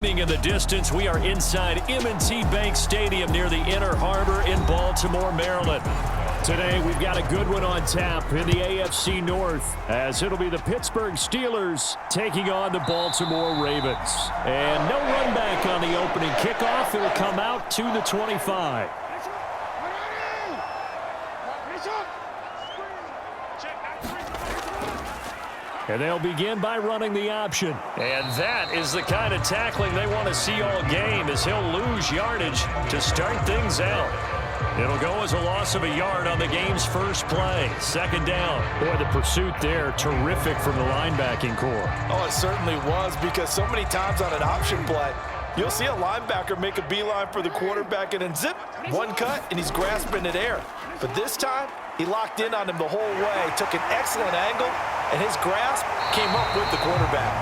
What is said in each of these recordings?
In the distance, we are inside M&T Bank Stadium near the Inner Harbor in Baltimore, Maryland. Today, we've got a good one on tap in the AFC North, as it'll be the Pittsburgh Steelers taking on the Baltimore Ravens. And no run back on the opening kickoff. It'll come out to the 25. And they'll begin by running the option. And that is the kind of tackling they want to see all game, as he'll lose yardage to start things out. It'll go as a loss of a yard on the game's first play. Second down. Boy, the pursuit there, terrific from the linebacking core. Oh, it certainly was, because so many times on an option play, you'll see a linebacker make a beeline for the quarterback and then zip, one cut, and he's grasping it air. But this time, he locked in on him the whole way, took an excellent angle, and his grasp came up with the quarterback.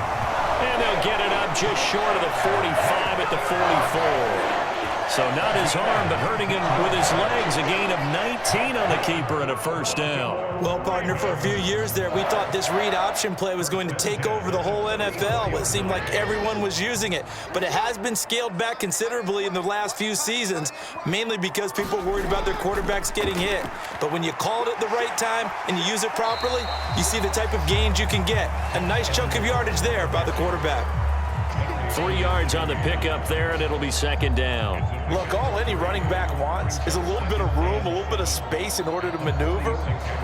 And they'll get it up just short of the 45 at the 44. So not his arm, but hurting him with his legs. A gain of 19 on the keeper and a first down. Well, partner, for a few years there, we thought this read option play was going to take over the whole NFL. It seemed like everyone was using it. But it has been scaled back considerably in the last few seasons, mainly because people are worried about their quarterbacks getting hit. But when you call it at the right time and you use it properly, you see the type of gains you can get. A nice chunk of yardage there by the quarterback. 3 yards on the pickup there, and it'll be second down. Look, all any running back wants is a little bit of room, a little bit of space in order to maneuver.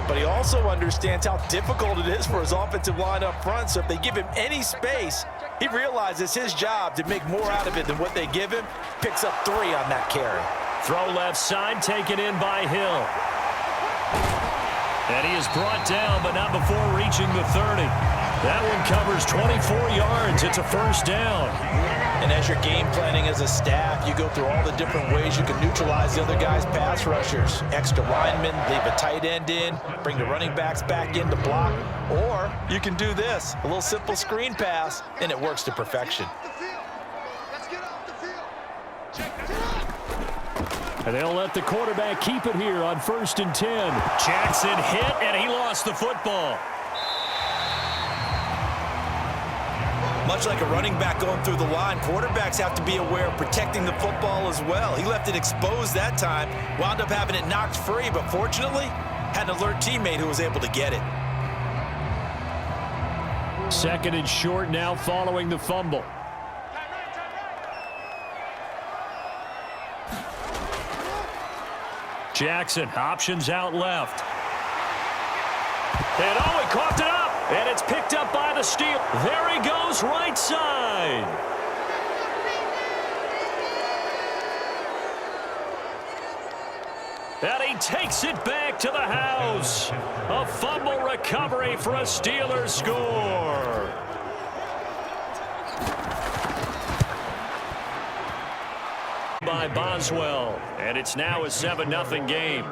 But he also understands how difficult it is for his offensive line up front. So if they give him any space, he realizes his job to make more out of it than what they give him. Picks up 3 on that carry. Throw left side, taken in by Hill. And he is brought down, but not before reaching the 30. That one covers 24 yards. It's a first down. And as you're game planning as a staff, you go through all the different ways you can neutralize the other guy's pass rushers. Extra linemen, leave a tight end in, bring the running backs back in to block. Or you can do this, a little simple screen pass, and it works to perfection. And they'll let the quarterback keep it here on 1st and 10. Jackson hit, and he lost the football. Much like a running back going through the line, quarterbacks have to be aware of protecting the football as well. He left it exposed that time, wound up having it knocked free, but fortunately, had an alert teammate who was able to get it. Second and short now following the fumble. Jackson, options out left. And oh, he coughed it up. And it's picked up by the Steel. There he goes, right side. And he takes it back to the house. A fumble recovery for a Steelers score. By Boswell. And it's now a 7-0 game.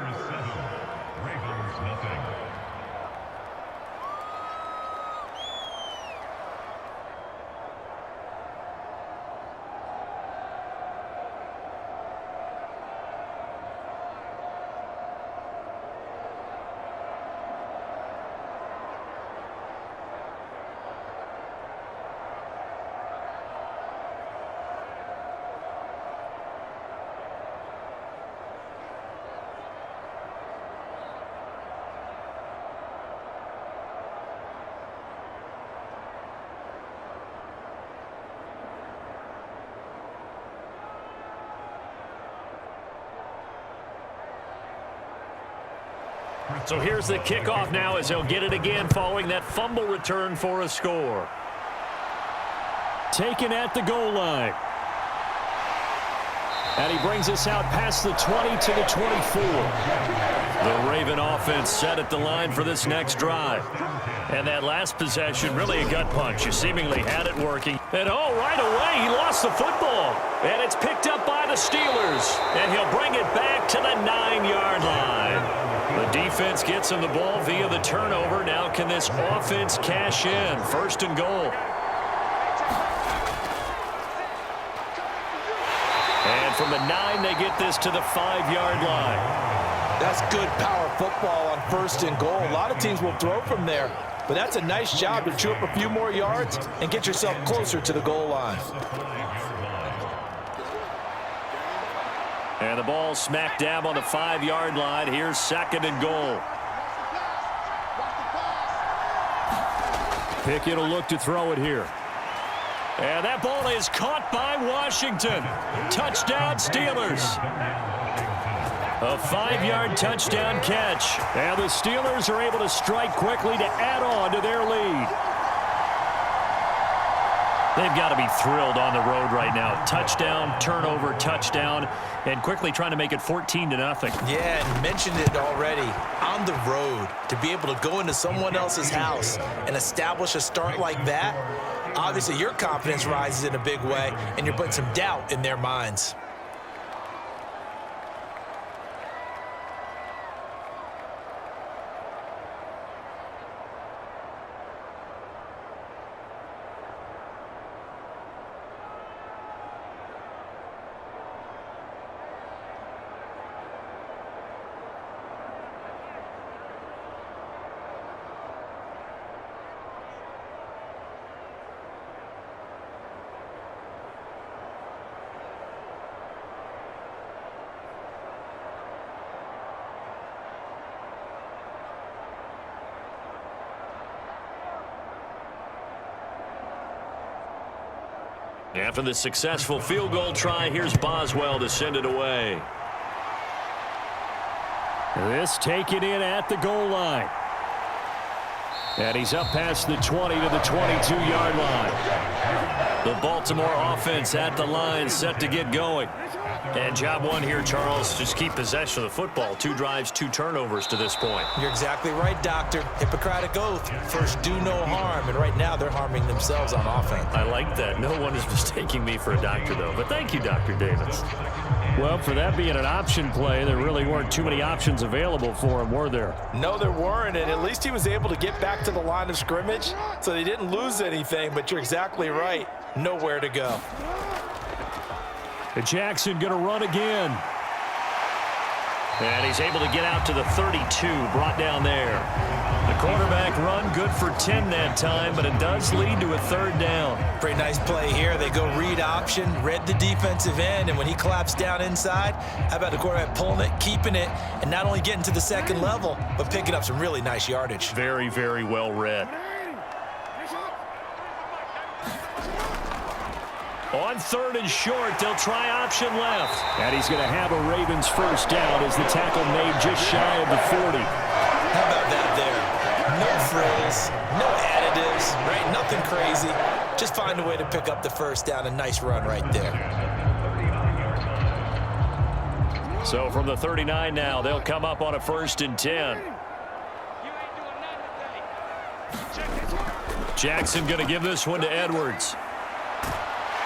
So here's the kickoff now, as they'll get it again following that fumble return for a score. Taken at the goal line. And he brings us out past the 20 to the 24. The Raven offense set at the line for this next drive. And that last possession, really a gut punch. You seemingly had it working. And oh, right away, he lost the football. And it's picked up by the Steelers. And he'll bring it back to the 9-yard line. The defense gets him the ball via the turnover. Now can this offense cash in? 1st and goal. And from the 9, they get this to the 5-yard line. That's good power football on 1st and goal. A lot of teams will throw from there, but that's a nice job to chew up a few more yards and get yourself closer to the goal line. And the ball smack dab on the 5-yard line. Here's 2nd and goal. Pickett will look to throw it here. And that ball is caught by Washington. Touchdown, Steelers. A 5-yard touchdown catch. And the Steelers are able to strike quickly to add on to their lead. They've got to be thrilled on the road right now. Touchdown, turnover, touchdown, and quickly trying to make it 14-0. Yeah, and mentioned it already. On the road, to be able to go into someone else's house and establish a start like that, obviously your confidence rises in a big way, and you're putting some doubt in their minds. After the successful field goal try, here's Boswell to send it away. This taken in at the goal line. And he's up past the 20 to the 22-yard line. The Baltimore offense at the line, set to get going. And job one here, Charles, just keep possession of the football. 2 drives, 2 turnovers to this point. You're exactly right, Doctor. Hippocratic oath. First, do no harm. And right now, they're harming themselves on offense. I like that. No one is mistaking me for a doctor, though. But thank you, Dr. Davis. Well, for that being an option play, there really weren't too many options available for him, were there? No, there weren't, and at least he was able to get back to the line of scrimmage, so they didn't lose anything, but you're exactly right. Nowhere to go. And Jackson going to run again. And he's able to get out to the 32, brought down there. The quarterback run good for 10 that time, but it does lead to a 3rd down. Pretty nice play here. They go read option, read the defensive end, and when he claps down inside, how about the quarterback pulling it, keeping it, and not only getting to the 2nd level, but picking up some really nice yardage. Very, very well read. On 3rd and short, they'll try option left. And he's going to have a Ravens 1st down as the tackle made just shy of the 40. How about that there? No frills, no additives, right? Nothing crazy. Just find a way to pick up the 1st down. A nice run right there. So from the 39 now, they'll come up on a 1st and 10. Jackson going to give this one to Edwards.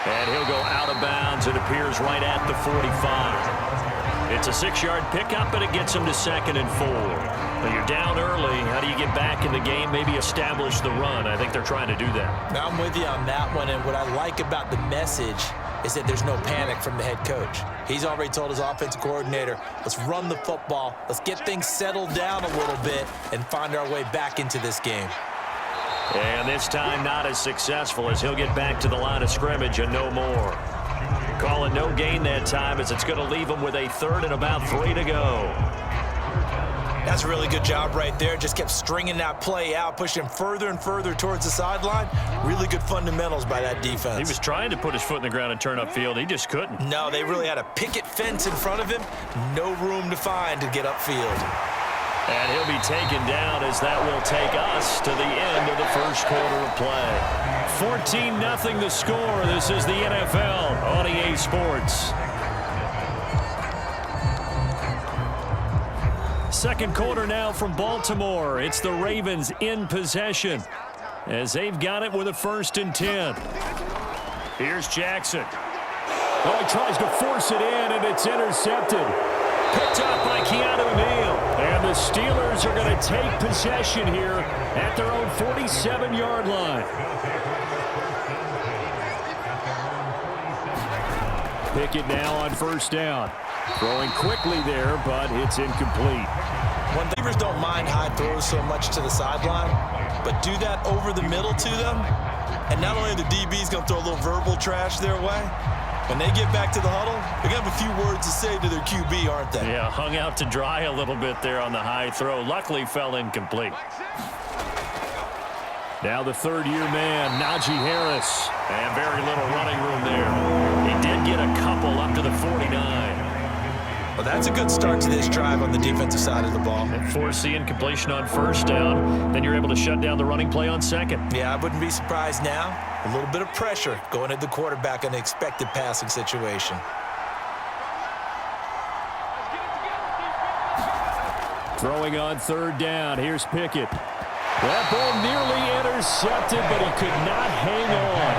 And he'll go out of bounds. It appears right at the 45. It's a 6-yard pickup, and it gets him to 2nd and 4. But you're down early. How do you get back in the game, maybe establish the run? I think they're trying to do that. Now I'm with you on that one, and what I like about the message is that there's no panic from the head coach. He's already told his offensive coordinator, let's run the football, let's get things settled down a little bit, and find our way back into this game. And this time not as successful as he'll get back to the line of scrimmage and no more. Call it no gain that time as it's going to leave him with a 3rd and about 3 to go. That's a really good job right there. Just kept stringing that play out, pushing him further and further towards the sideline. Really good fundamentals by that defense. He was trying to put his foot in the ground and turn upfield. He just couldn't. No, they really had a picket fence in front of him. No room to find to get upfield. And he'll be taken down as that will take us to the end of the 1st quarter of play. 14-0 the score. This is the NFL on EA Sports. 2nd quarter now from Baltimore. It's the Ravens in possession as they've got it with a 1st and 10. Here's Jackson. Oh, he tries to force it in, and it's intercepted. Picked up by Keanu Neal. And the Steelers are going to take possession here at their own 47-yard line. Pickett now on 1st down. Throwing quickly there, but it's incomplete. When receivers don't mind high throws so much to the sideline, but do that over the middle to them, and not only are the DBs going to throw a little verbal trash their way, When they get back to the huddle, they're going to have a few words to say to their QB, aren't they? Yeah, hung out to dry a little bit there on the high throw. Luckily fell incomplete. Now the third-year man, Najee Harris. And very little running room there. He did get a couple up to the 49. Well, that's a good start to this drive on the defensive side of the ball. And force the incompletion on first down. Then you're able to shut down the running play on second. Yeah, I wouldn't be surprised now. A little bit of pressure going at the quarterback in an expected passing situation. Throwing on third down. Here's Pickett. That ball nearly intercepted, but he could not hang on.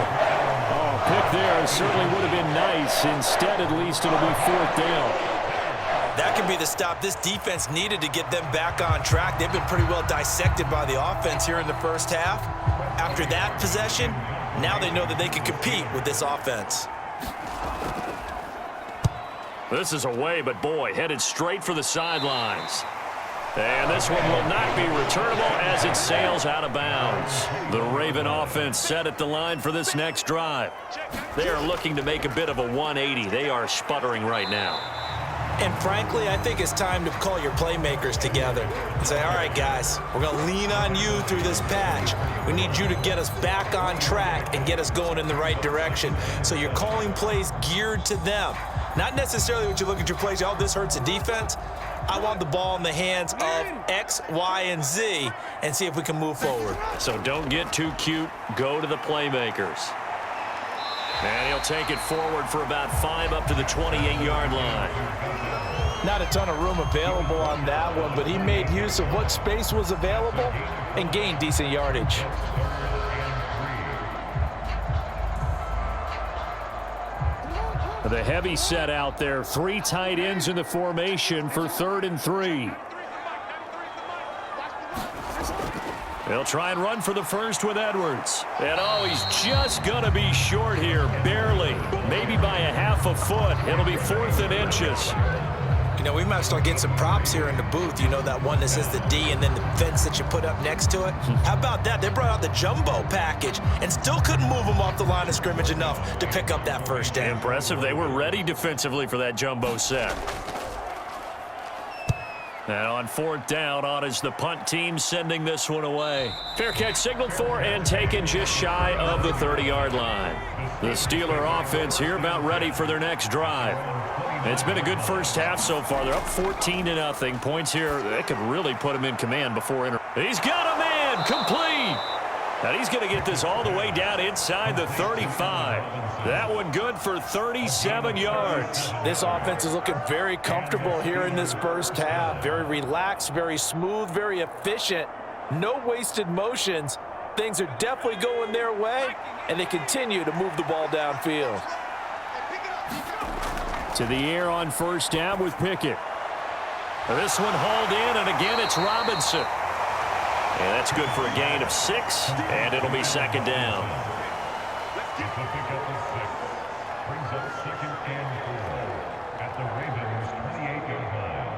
Oh, pick there certainly would have been nice. Instead, at least it'll be fourth down. That could be the stop this defense needed to get them back on track. They've been pretty well dissected by the offense here in the first half. After that possession, now they know that they can compete with this offense. This is away, but boy, headed straight for the sidelines. And this one will not be returnable as it sails out of bounds. The Raven offense set at the line for this next drive. They are looking to make a bit of a 180. They are sputtering right now. And frankly, I think it's time to call your playmakers together and say, all right, guys, we're going to lean on you through this patch. We need you to get us back on track and get us going in the right direction. So you're calling plays geared to them. Not necessarily when you look at your plays, oh, this hurts the defense. I want the ball in the hands of X, Y, and Z and see if we can move forward. So don't get too cute. Go to the playmakers. And he'll take it forward for about 5 up to the 28-yard line. Not a ton of room available on that one, but he made use of what space was available and gained decent yardage. The heavy set out there. 3 tight ends in the formation for 3rd and 3. They'll try and run for the first with Edwards. And oh, he's just going to be short here, barely. Maybe by a half a foot. It'll be 4th and inches. You know, we might start getting some props here in the booth. You know, that one that says the D and then the fence that you put up next to it. How about that? They brought out the jumbo package and still couldn't move them off the line of scrimmage enough to pick up that first down. Impressive. They were ready defensively for that jumbo set. And on 4th down, on is the punt team sending this one away. Fair catch signaled for and taken just shy of the 30-yard line. The Steeler offense here about ready for their next drive. It's been a good first half so far. They're up 14-0. Points here, that could really put him in command before. He's got a man, complete. And he's going to get this all the way down inside the 35. That one good for 37 yards. This offense is looking very comfortable here in this first half. Very relaxed, very smooth, very efficient. No wasted motions. Things are definitely going their way, and they continue to move the ball downfield. To the air on first down with Pickett. This one hauled in, and again it's Robinson. And that's good for a gain of 6, and it'll be 2nd down. Brings up 2nd and 4 at the Ravens' 28-yard line.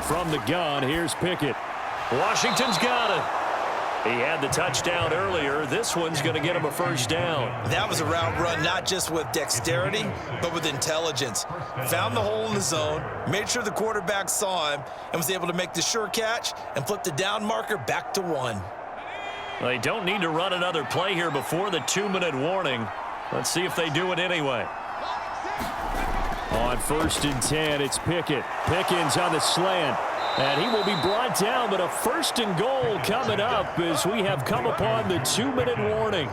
From the gun, here's Pickett. Washington's got it. He had the touchdown earlier. This one's going to get him a first down. That was a route run not just with dexterity, but with intelligence. Found the hole in the zone, made sure the quarterback saw him, and was able to make the sure catch and flip the down marker back to 1. They don't need to run another play here before the 2-minute warning. Let's see if they do it anyway. On 1st and 10, it's Pickett. Pickens on the slant. And he will be brought down, but a 1st and goal coming up as we have come upon the 2-minute warning.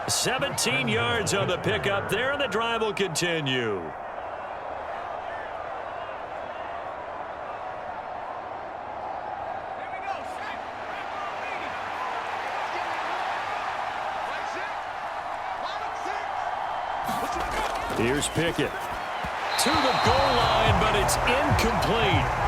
17 yards on the pickup there, and the drive will continue. Here's Pickett. To the goal line, but it's incomplete.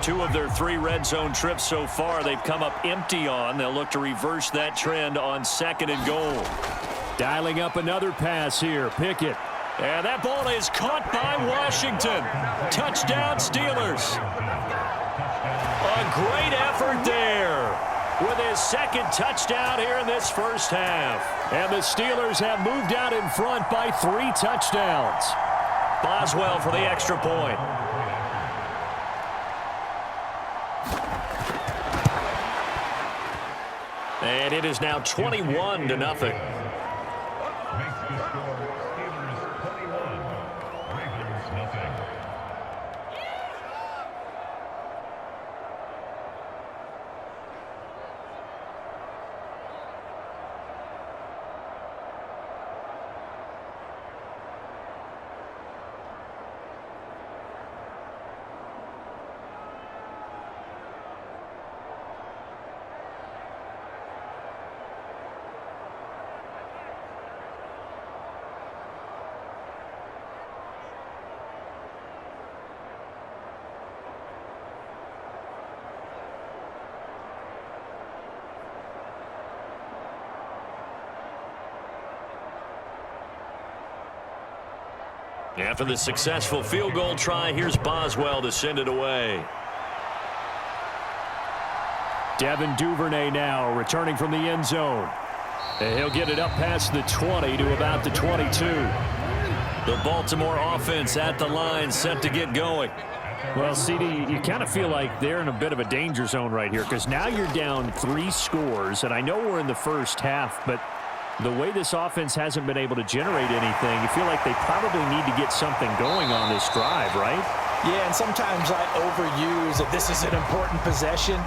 2 of their 3 red zone trips so far, they've come up empty on. They'll look to reverse that trend on 2nd and goal. Dialing up another pass here. Pickett. And that ball is caught by Washington. Touchdown, Steelers. A great effort there with his 2nd touchdown here in this first half. And the Steelers have moved out in front by 3 touchdowns. Boswell for the extra point. And it is now 21-0. Makes the score Steelers 21, Ravens nothing. After the successful field goal try, here's Boswell to send it away. Devin Duvernay now returning from the end zone. And he'll get it up past the 20 to about the 22. The Baltimore offense at the line set to get going. Well, CD, you kind of feel like they're in a bit of a danger zone right here because now you're down 3 scores, and I know we're in the first half, but the way this offense hasn't been able to generate anything, you feel like they probably need to get something going on this drive, right? Yeah, and sometimes I overuse that this is an important possession.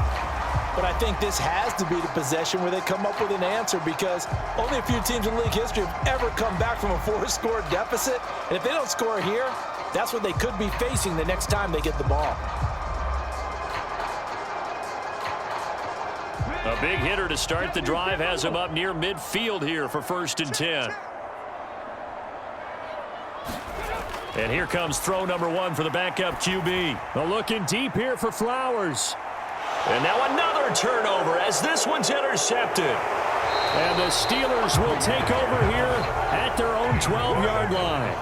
But I think this has to be the possession where they come up with an answer because only a few teams in league history have ever come back from a 4-score deficit. And if they don't score here, that's what they could be facing the next time they get the ball. A big hitter to start the drive has him up near midfield here for 1st and 10. And here comes throw number 1 for the backup QB. Looking deep here for Flowers. And now another turnover as this one's intercepted. And the Steelers will take over here at their own 12-yard line.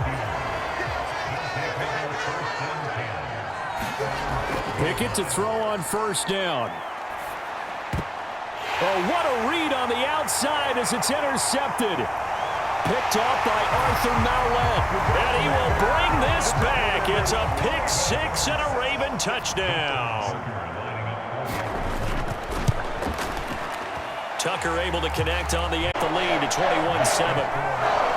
Pickett to throw on 1st down. Oh, what a read on the outside as it's intercepted. Picked off by Arthur Maulet. And he will bring this back. It's a pick 6 and a Raven touchdown. Tucker able to connect on the lead to 21-7.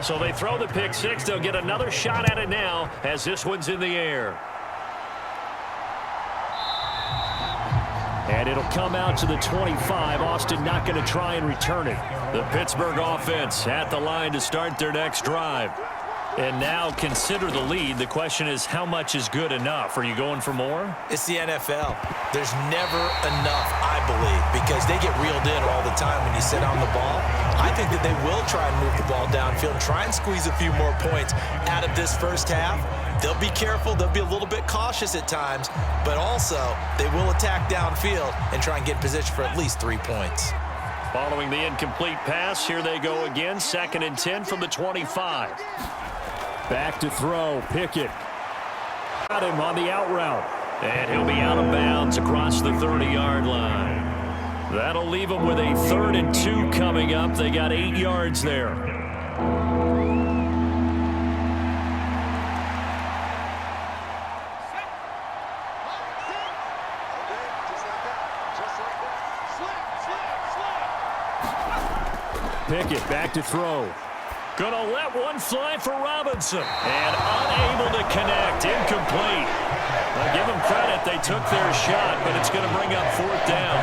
So they throw the pick 6. They'll get another shot at it now as this one's in the air. And it'll come out to the 25. Austin not going to try and return it. The Pittsburgh offense at the line to start their next drive. And now consider the lead. The question is, how much is good enough? Are you going for more? It's the NFL. There's never enough, I believe, because they get reeled in all the time when you sit on the ball. I think that they will try and move the ball downfield and try and squeeze a few more points out of this first half. They'll be careful. They'll be a little bit cautious at times, but also they will attack downfield and try and get in position for at least 3 points. Following the incomplete pass, here they go again. 2nd and 10 from the 25. Back to throw, Pickett. Got him on the out route. And he'll be out of bounds across the 30-yard line. That'll leave them with a 3rd and 2 coming up. They got 8 yards there. Pickett back to throw. Gonna let one fly for Robinson. And unable to connect. Incomplete. I'll give them credit. They took their shot, but it's going to bring up 4th down.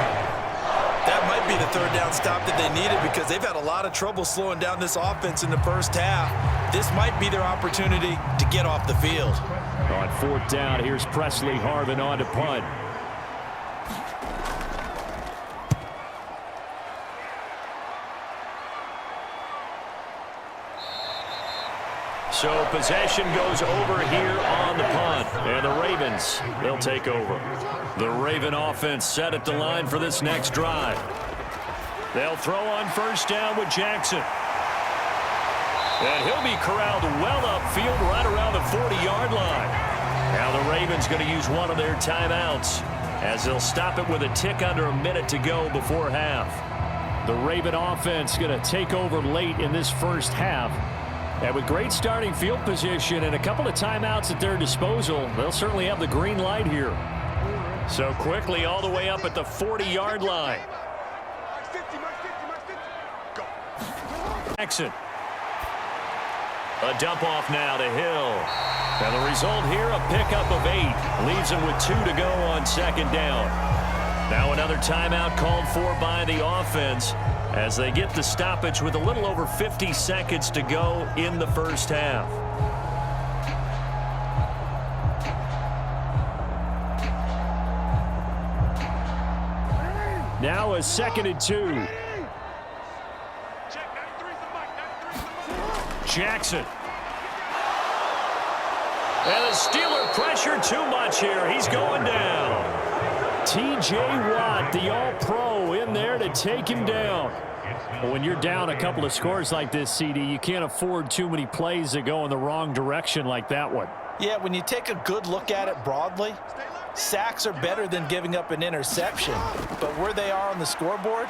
That might be the 3rd down stop that they needed because they've had a lot of trouble slowing down this offense in the first half. This might be their opportunity to get off the field. On 4th down, here's Presley Harvin on to punt. So possession goes over here on the punt. And the Ravens, they'll take over. The Raven offense set at the line for this next drive. They'll throw on 1st down with Jackson. And he'll be corralled well upfield right around the 40-yard line. Now the Ravens going to use one of their timeouts as they'll stop it with a tick under a minute to go before half. The Raven offense going to take over late in this first half. And with great starting field position and a couple of timeouts at their disposal, they'll certainly have the green light here. So quickly all the way up at the 40-yard line. Jackson. A dump off now to Hill. And the result here, a pickup of 8. Leaves him with 2 to go on 2nd down. Now another timeout called for by the offense as they get the stoppage with a little over 50 seconds to go in the first half. Now a 2nd and 2. Jackson. And the Steeler pressure too much here. He's going down. T.J. Watt, the All-Pro, in there to take him down. When you're down a couple of scores like this, CD, you can't afford too many plays that go in the wrong direction like that one. Yeah, when you take a good look at it broadly, sacks are better than giving up an interception. But where they are on the scoreboard,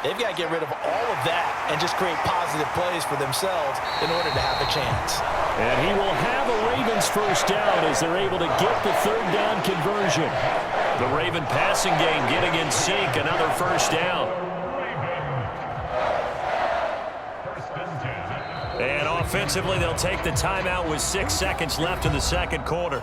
they've got to get rid of all of that and just create positive plays for themselves in order to have a chance. And he will have a Ravens 1st down as they're able to get the 3rd down conversion. The Raven passing game getting in sync, another 1st down. And offensively, they'll take the timeout with 6 seconds left in the 2nd quarter.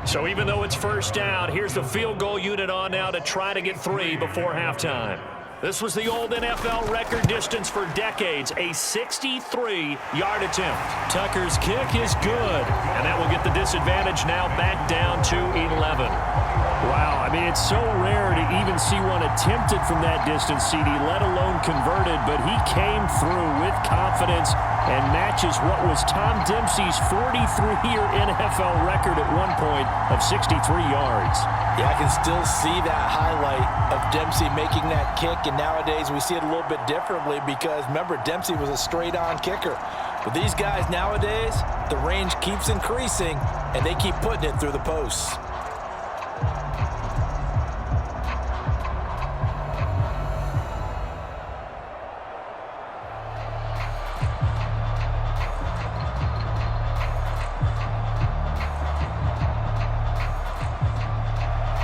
So even though it's 1st down, here's the field goal unit on now to try to get 3 before halftime. This was the old NFL record distance for decades, a 63-yard attempt. Tucker's kick is good, and that will get the disadvantage now back down to 11. Wow, I mean, it's so rare to even see one attempted from that distance, CD, let alone converted, but he came through with confidence and matches what was Tom Dempsey's 43-year NFL record at one point of 63 yards. Yeah, I can still see that highlight of Dempsey making that kick, and nowadays we see it a little bit differently because, remember, Dempsey was a straight-on kicker. But these guys nowadays, the range keeps increasing, and they keep putting it through the posts.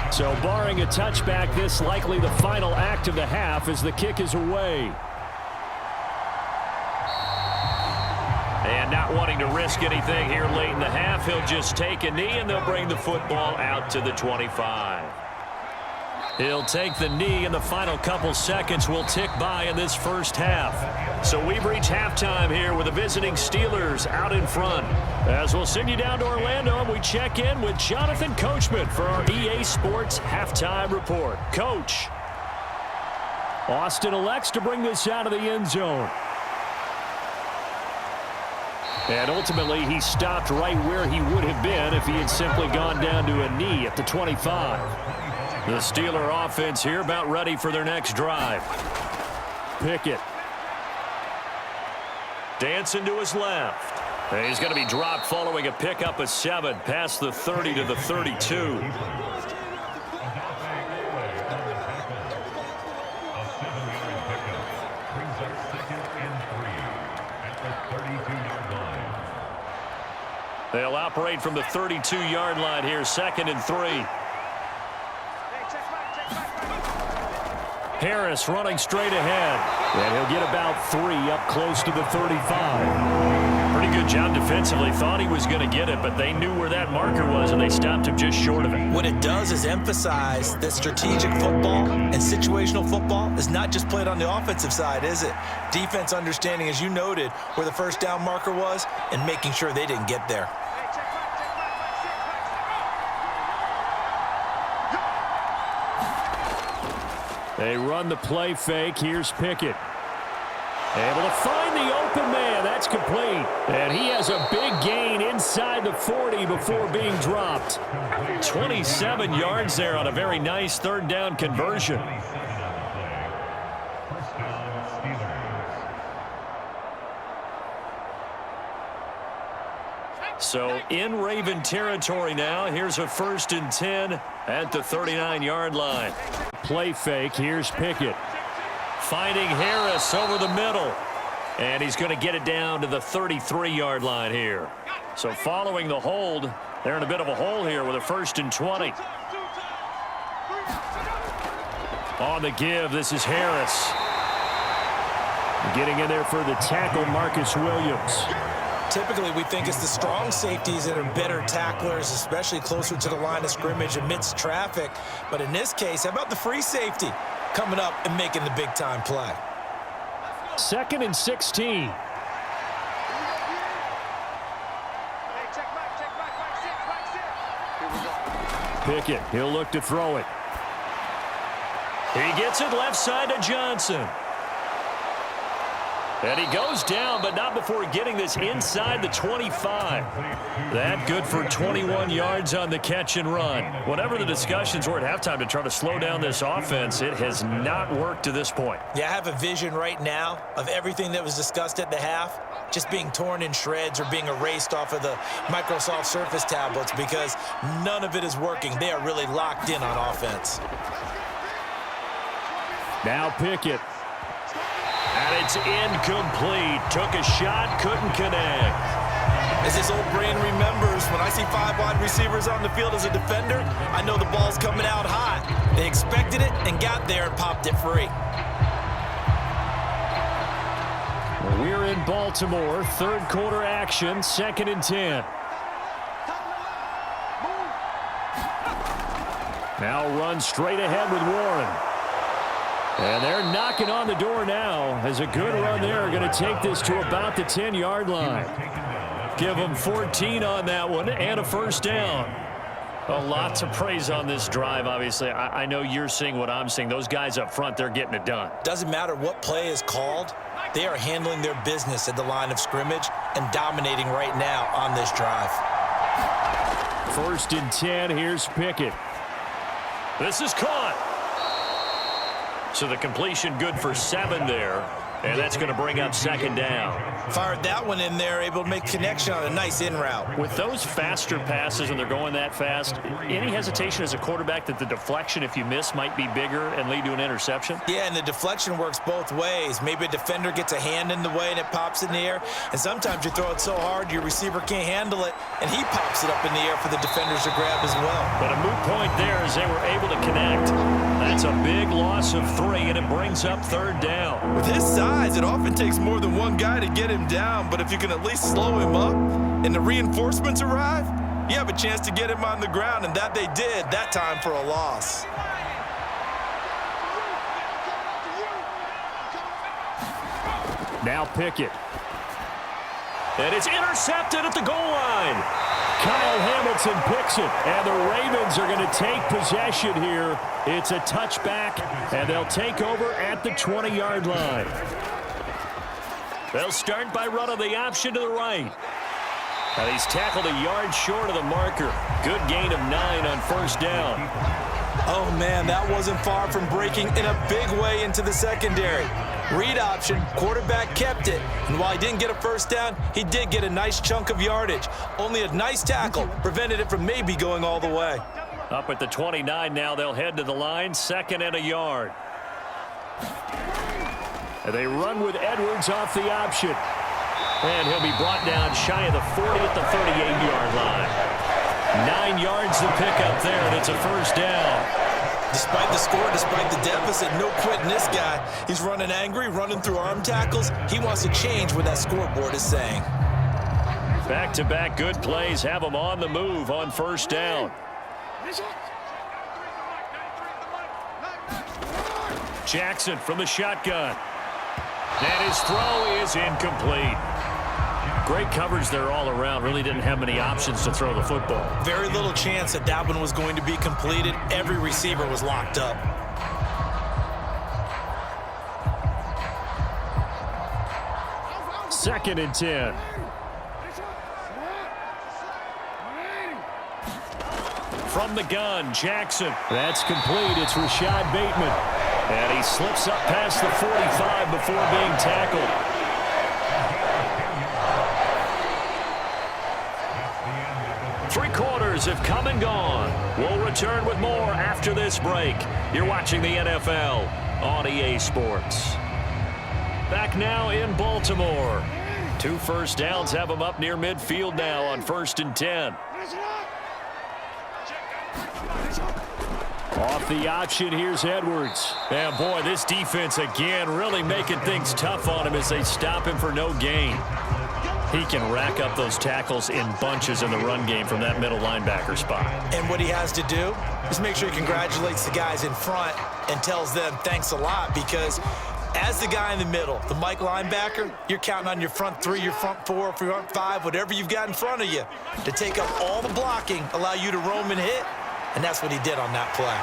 So barring a touchback, this likely the final act of the half as the kick is away. And not wanting to risk anything here late in the half, he'll just take a knee and they'll bring the football out to the 25. He'll take the knee, and the final couple seconds will tick by in this first half. So we've reached halftime here with the visiting Steelers out in front. As we'll send you down to Orlando, and we check in with Jonathan Coachman for our EA Sports Halftime Report. Coach. Austin elects to bring this out of the end zone. And ultimately, he stopped right where he would have been if he had simply gone down to a knee at the 25. The Steeler offense here about ready for their next drive. Pickett. Dancing to his left. And he's going to be dropped following a pickup of 7 past the 30 to the 32. separate from the 32-yard line here, 2nd and 3. Harris running straight ahead. And he'll get about 3 up close to the 35. Pretty good job defensively. Thought he was going to get it, but they knew where that marker was, and they stopped him just short of it. What it does is emphasize that strategic football and situational football is not just played on the offensive side, is it? Defense understanding, as you noted, where the first down marker was and making sure they didn't get there. They run the play fake. Here's Pickett. Able to find the open man. That's complete. And he has a big gain inside the 40 before being dropped. 27 yards there on a very nice 3rd down conversion. So in Raven territory now. Here's a 1st and 10 at the 39-yard line. Play fake. Here's Pickett. Finding Harris over the middle. And he's going to get it down to the 33-yard line here. So following the hold, they're in a bit of a hole here with a 1st and 20. On the give, this is Harris. Getting in there for the tackle, Marcus Williams. Typically, we think it's the strong safeties that are better tacklers, especially closer to the line of scrimmage amidst traffic. But in this case, how about the free safety coming up and making the big-time play? 2nd and 16. Pickett, he'll look to throw it. He gets it left side to Johnson. And he goes down, but not before getting this inside the 25. That good for 21 yards on the catch and run. Whatever the discussions were at halftime to try to slow down this offense, it has not worked to this point. Yeah, I have a vision right now of everything that was discussed at the half just being torn in shreds or being erased off of the Microsoft Surface tablets because none of it is working. They are really locked in on offense. Now Pickett. And it's incomplete. Took a shot, couldn't connect. As his old brain remembers, when I see 5 wide receivers on the field as a defender, I know the ball's coming out hot. They expected it and got there and popped it free. We're in Baltimore. 3rd quarter action, 2nd and 10. Now run straight ahead with Warren. And they're knocking on the door now as a good run there. Going to take this to about the 10-yard line. Give them 14 on that one and a 1st down. A lot to praise on this drive, obviously. I know you're seeing what I'm seeing. Those guys up front, they're getting it done. Doesn't matter what play is called. They are handling their business at the line of scrimmage and dominating right now on this drive. 1st and 10. Here's Pickett. This is caught. So the completion good for 7 there. And that's going to bring up 2nd down. Fired that one in there, able to make connection on a nice in route. With those faster passes and they're going that fast, any hesitation as a quarterback that the deflection, if you miss, might be bigger and lead to an interception? Yeah, and the deflection works both ways. Maybe a defender gets a hand in the way and it pops in the air. And sometimes you throw it so hard your receiver can't handle it, and he pops it up in the air for the defenders to grab as well. But a moot point there as they were able to connect. That's a big loss of 3, and it brings up 3rd down. With his size, it often takes more than one guy to get him down, but if you can at least slow him up and the reinforcements arrive, you have a chance to get him on the ground, and that they did that time for a loss. Now Pickett. And it's intercepted at the goal line. Kyle Hamilton picks it, and the Ravens are going to take possession here. It's a touchback, and they'll take over at the 20-yard line. They'll start by running the option to the right. And he's tackled a yard short of the marker. Good gain of 9 on 1st down. Oh, man, that wasn't far from breaking in a big way into the secondary. Read option, quarterback kept it, and while he didn't get a 1st down, he did get a nice chunk of yardage. Only a nice tackle prevented it from maybe going all the way. Up at the 29 now, they'll head to the line, 2nd and a yard. And they run with Edwards off the option. And he'll be brought down shy of the 40 at the 38-yard line. 9 yards to pick up there, and it's a first down. Despite the score, despite the deficit, no quitting this guy. He's running angry, running through arm tackles. He wants to change what that scoreboard is saying. Back-to-back good plays have him on the move on first down. Jackson from the shotgun. And his throw is incomplete. Great coverage there all around. Really didn't have many options to throw the football. Very little chance that that one was going to be completed. Every receiver was locked up. Second and 10. From the gun, Jackson. That's complete. It's Rashad Bateman. And he slips up past the 45 before being tackled. Three quarters have come and gone. We'll return with more after this break. You're watching the NFL on EA Sports. Back now in Baltimore. 2 first downs have them up near midfield now on 1st and 10. Off the option, here's Edwards. And boy, this defense again really making things tough on him as they stop him for no gain. He can rack up those tackles in bunches in the run game from that middle linebacker spot. And what he has to do is make sure he congratulates the guys in front and tells them thanks a lot, because as the guy in the middle, the Mike linebacker, you're counting on your front 3, your front 4, your front 5, whatever you've got in front of you to take up all the blocking, allow you to roam and hit, and that's what he did on that play.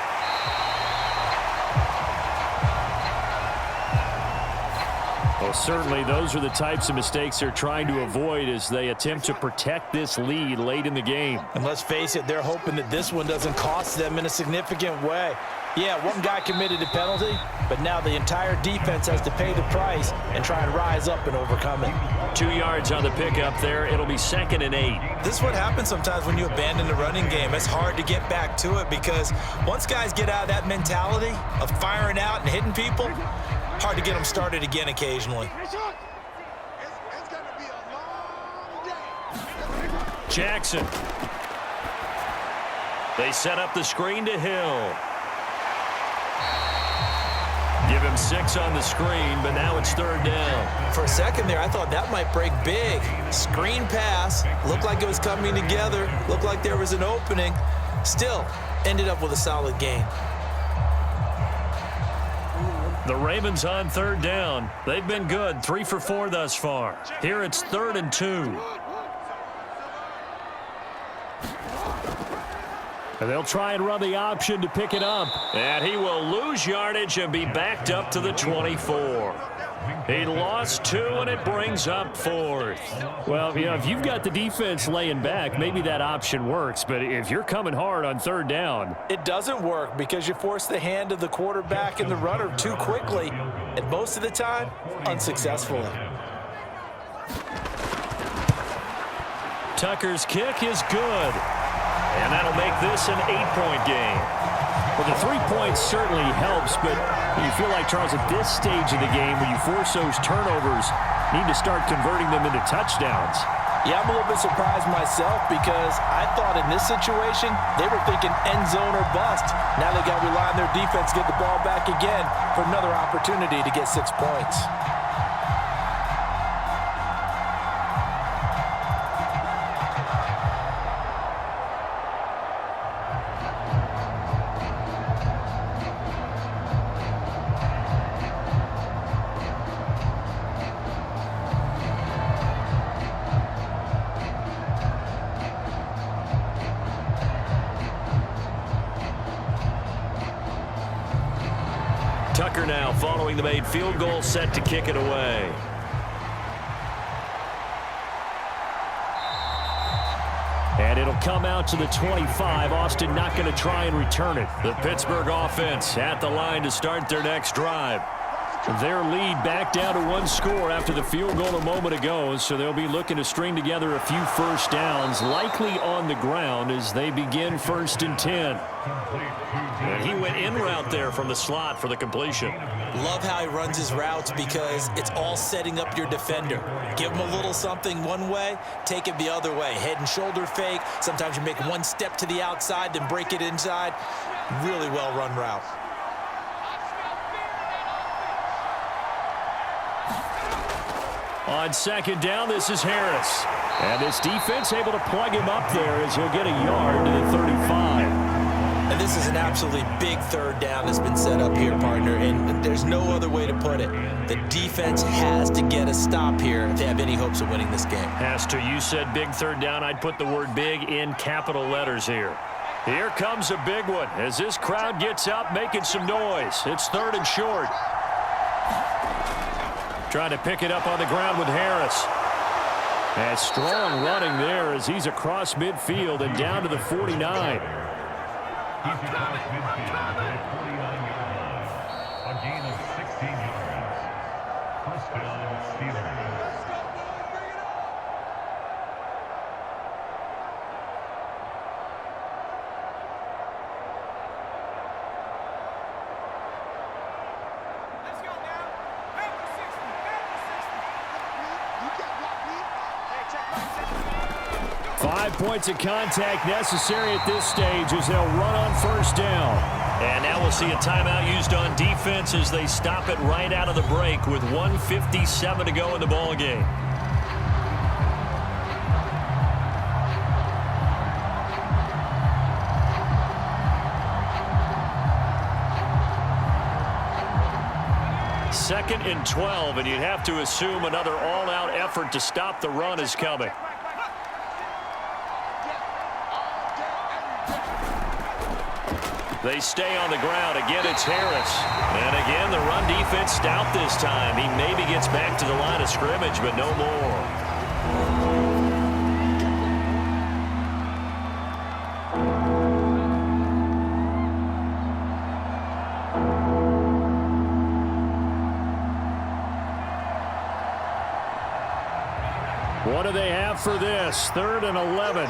Well, certainly those are the types of mistakes they're trying to avoid as they attempt to protect this lead late in the game. And let's face it, they're hoping that this one doesn't cost them in a significant way. Yeah, one guy committed a penalty, but now the entire defense has to pay the price and try and rise up and overcome it. 2 yards on the pickup there. It'll be 2nd and 8. This is what happens sometimes when you abandon the running game. It's hard to get back to it because once guys get out of that mentality of firing out and hitting people, hard to get them started again occasionally. Jackson. They set up the screen to Hill. Give him 6 on the screen, but now it's 3rd down. For a second there, I thought that might break big. Screen pass. Looked like it was coming together. Looked like there was an opening. Still, ended up with a solid gain. The Ravens on 3rd down. They've been good, 3 for 4 thus far. Here it's 3rd and 2. And they'll try and run the option to pick it up. And he will lose yardage and be backed up to the 24. He lost 2, and it brings up 4th. Well, you know, if you've got the defense laying back, maybe that option works. But if you're coming hard on 3rd down, it doesn't work because you force the hand of the quarterback and the runner too quickly, and most of the time, unsuccessfully. Tucker's kick is good. And that'll make this an 8-point game. Well, the 3 points certainly helps, but you feel like, Charles, at this stage of the game, when you force those turnovers, you need to start converting them into touchdowns. Yeah, I'm a little bit surprised myself because I thought in this situation, they were thinking end zone or bust. Now they got to rely on their defense to get the ball back again for another opportunity to get 6 points. Tucker now following the made field goal, set to kick it away. And it'll come out to the 25. Austin not going to try and return it. The Pittsburgh offense at the line to start their next drive. Their lead back down to 1 score after the field goal a moment ago, so they'll be looking to string together a few first downs, likely on the ground as they begin 1st and 10. And he went in route there from the slot for the completion. Love how he runs his routes because it's all setting up your defender. Give him a little something one way, take it the other way. Head and shoulder fake. Sometimes you make one step to the outside, then break it inside. Really well-run route. On second down, this is Harris. And this defense able to plug him up there as he'll get a yard to the 35. And this is an absolutely big third down that's been set up here, partner, and there's no other way to put it. The defense has to get a stop here if they have any hopes of winning this game. Has to. You said big third down. I'd put the word big in capital letters here. Here comes a big one as this crowd gets out making some noise. It's third and short. Trying to pick it up on the ground with Harris. And strong running there as he's across midfield and down to the 49. He's across midfield at the 49-yard line. A gain of 16 yards. First down, Steelers. 5 points of contact necessary at this stage as they'll run on first down. And now we'll see a timeout used on defense as they stop it right out of the break with 1:57 to go in the ball game. Second and 12, and you'd have to assume another all-out effort to stop the run is coming. They stay on the ground. Again, it's Harris. And again, the run defense stout this time. He maybe gets back to the line of scrimmage, but no more. What do they have for this? 3rd and 11.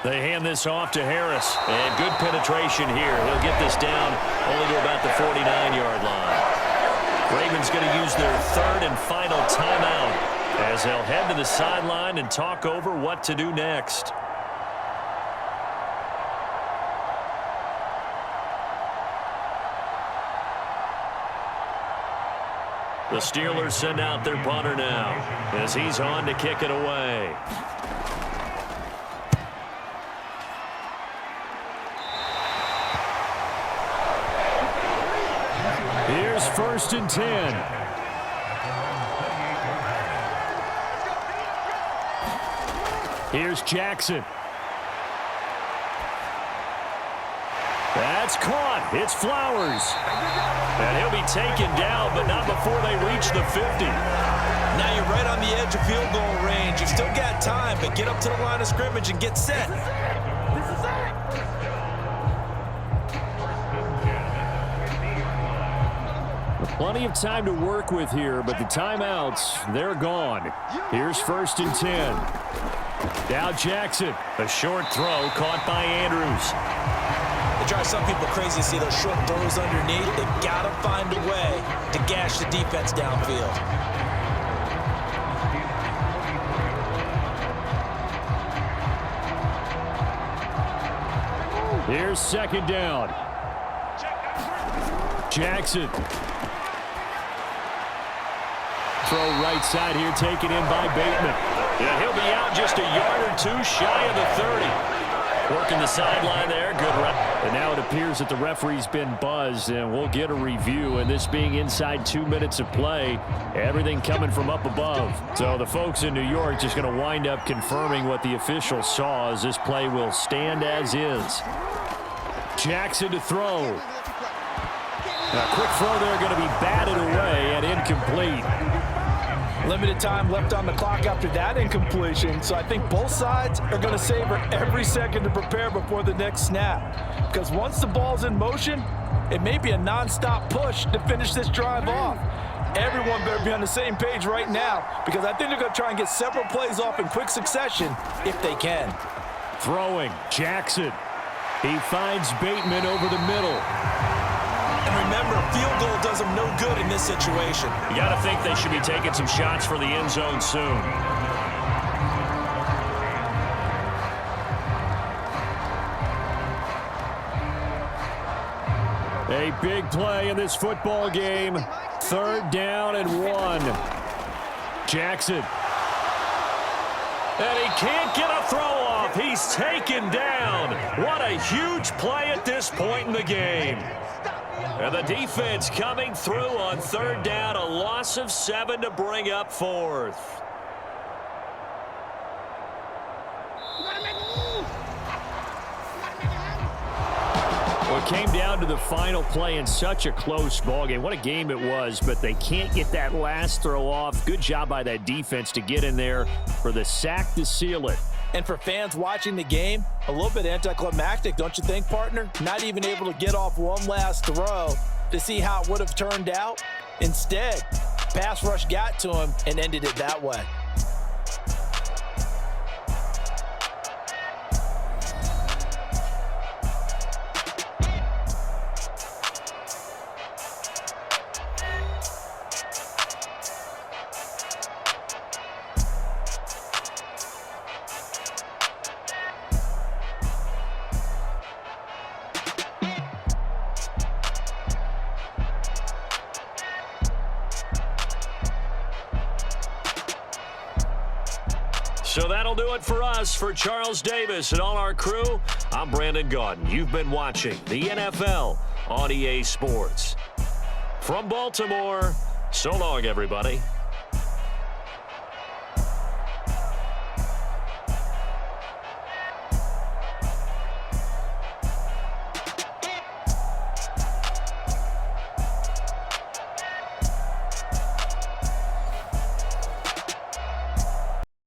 They hand this off to Harris. And good penetration here. He'll get this down only to about the 49-yard line. Ravens going to use their 3rd and final timeout as they'll head to the sideline and talk over what to do next. The Steelers send out their punter now as he's on to kick it away. Here's 1st and 10. Here's Jackson. That's caught. It's Flowers. And he'll be taken down, but not before they reach the 50. Now you're right on the edge of field goal range. You've still got time, but get up to the line of scrimmage and get set. Plenty of time to work with here, but the timeouts, they're gone. Here's 1st and 10. Now Jackson. A short throw caught by Andrews. It drives some people crazy to see those short throws underneath. They've got to find a way to gash the defense downfield. Here's 2nd down. Jackson. Throw right side here, taken in by Bateman. Yeah, he'll be out just a yard or two shy of the 30. Working the sideline there, good run. And now it appears that the referee's been buzzed, and we'll get a review. And this being inside 2 minutes of play, everything coming from up above. So the folks in New York just going to wind up confirming what the official saw as this play will stand as is. Jackson to throw. A quick throw there going to be batted away and incomplete. Limited time left on the clock after that incompletion, so I think both sides are going to savor every second to prepare before the next snap. Because once the ball's in motion, it may be a non-stop push to finish this drive off. everyone better be on the same page right now, because I think they're going to try and get several plays off in quick succession if they can. Throwing, Jackson. He finds Bateman over the middle. And remember, field goal does them no good in this situation. You got to think they should be taking some shots for the end zone soon. A big play in this football game. 3rd down and 1. Jackson. And he can't get a throw off. He's taken down. What a huge play at this point in the game. And the defense coming through on 3rd down. A loss of 7 to bring up 4th. Well, it came down to the final play in such a close ballgame. What a game it was, but they can't get that last throw off. Good job by that defense to get in there for the sack to seal it. And for fans watching the game, a little bit anticlimactic, don't you think, partner? Not even able to get off one last throw to see how it would have turned out. Instead, pass rush got to him and ended it that way. So that'll do it for us. For Charles Davis and all our crew, I'm Brandon Gaudin. You've been watching the NFL on EA Sports. From Baltimore, so long, everybody.